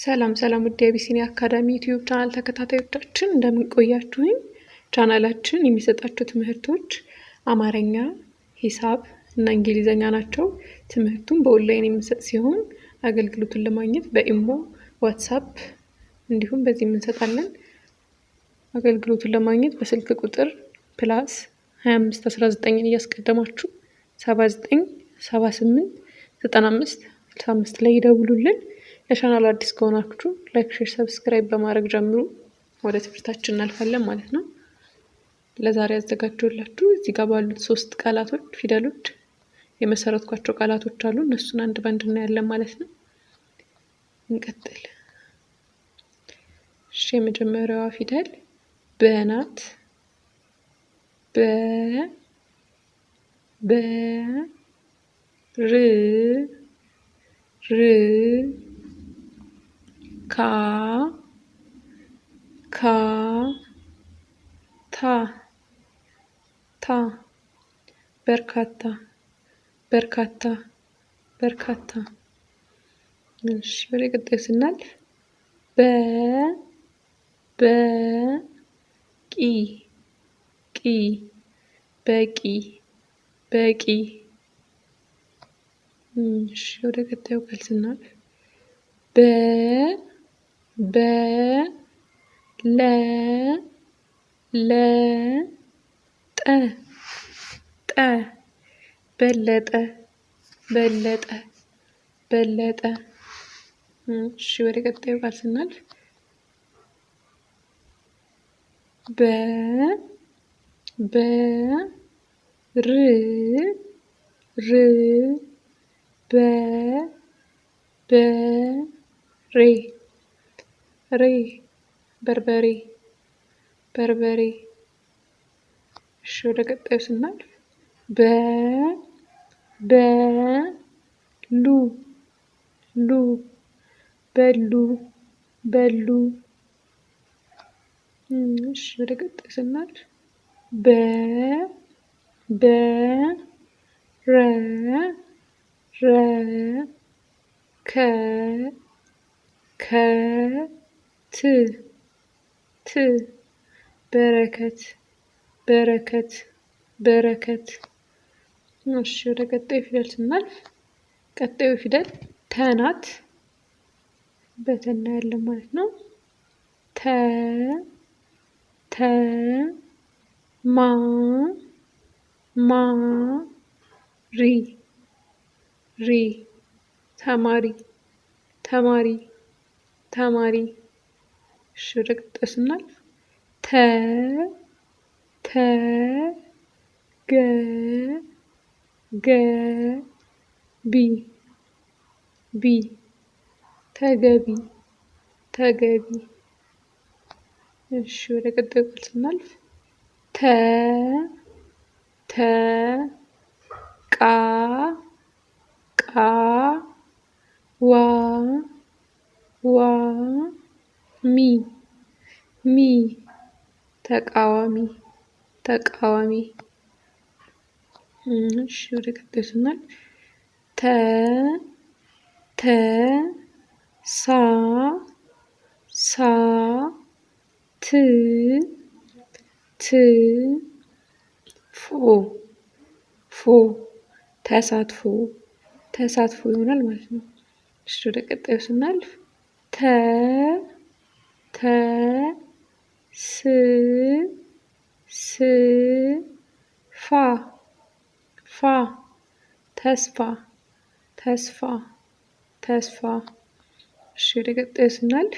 ሰላም ውድ የአቢሲኒያ አካዳሚ ዩቲዩብ ቻናል ተከታታዮቻችን እንደምን ቆያችሁኝ? ቻናላችን የሚሰጣቸው ትምህርቶች አማርኛ፣ ሂሳብ እና እንግሊዘኛ ናቸው። ትምህርቱን በኦንላይን የሚሰጥ ሲሆን አገልግሎቱን ለማግኘት በኢሞ፣ ዋትስአፕ እንዲሁም በዚህ እንሰጣለን። አገልግሎቱን ለማግኘት በስልክ ቁጥር +25 19 እያስቀደማችሁ 79 78 95 65 ላይ ይደውሉልን። ለቻናሉ አዲስ ከሆናችሁ ላይክ፣ ሼር፣ ሰብስክራይብ በማድረግ ጀምሩ። ወደ ትምህርታችን እናልፋለን ማለት ነው። ለዛሬ ያዘጋጀሁላችሁ እዚህ ጋር ባሉት 3 ቃላቶች ፊደሎች የመሰረትኳቸው ቃላቶች አሉ። እነሱን አንድ ባንድ እናያለን ማለት ነው። እንቀጥል። እሺ፣ የመጀመሪያዋ ፊደል በ ናት። በ ር ካ ታ በርካታ። እሺ፣ ወደ ቀጣዩ ስናልፍ በቂ። እሺ፣ ወደ ቀጣዩ ቃል ስናልፍ በለጠ። እሺ፣ ወደ ቀጣዩ ቃል ስናልፍ በርበሬ። እሺ፣ ወደ ቀጣዩ ስናልፍ በሉ። እሺ፣ ወደ ቀጣዩ ስናልፍ በረከት። እሺ፣ ወደ ቀጣዩ ፊደል ስናልፍ ቀጣዩ ፊደል ተ ናት። በተና ያለ ማለት ነው። ሪ ተማሪ። እሺ፣ ወደ ቀጣዩ ስናልፍ ተገቢ። እሺ፣ ወደ ቀጣዩ ቃል ስናልፍ ሚ ተቃዋሚ። እሺ፣ ወደ ቀጣዩ ስናልፍ ተሳትፎ ይሆናል ማለት ነው። እሺ፣ ወደ ቀጣዩ ስናልፍ ተስፋ። እሺ፣ ወደ ቀጣዩ ስናልፍ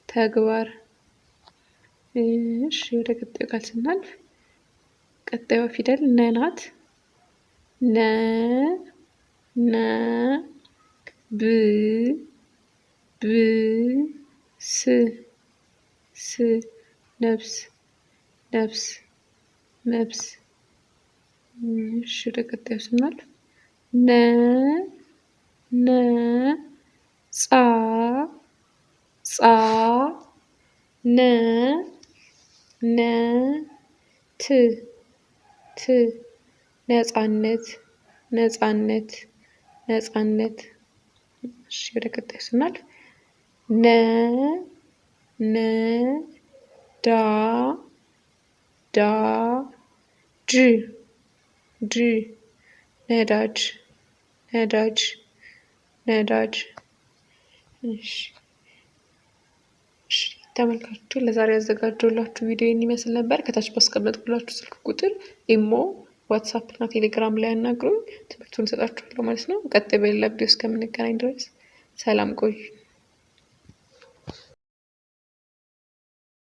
ተግባር። እሺ፣ ወደ ቀጣዩ ቃል ስናልፍ ቀጣዩ ፊደል ነ ናት። ስ ነብስ። እሺ፣ ወደ ቀጣዩ ስናልፍ ጻ ጻ ነ ነ ት ነፃነት ነፃነት ነፃነት። እሺ ወደ ቀጣይ ስናልፍ ነ ነ ዳ ዳ ጅ ጅ ነዳጅ ነዳጅ ነዳጅ። እሺ ተመልካቾቼ ለዛሬ ያዘጋጀሁላችሁ ቪዲዮ ይመስል ነበር። ከታች ባስቀመጥኩላችሁ ስልክ ቁጥር ኢሞ፣ ዋትሳፕ እና ቴሌግራም ላይ ያናግሩኝ። ትምህርቱን እሰጣችኋለሁ ማለት ነው። ቀጣይ በሌላ ቪዲዮ እስከምንገናኝ ድረስ ሰላም ቆዩ።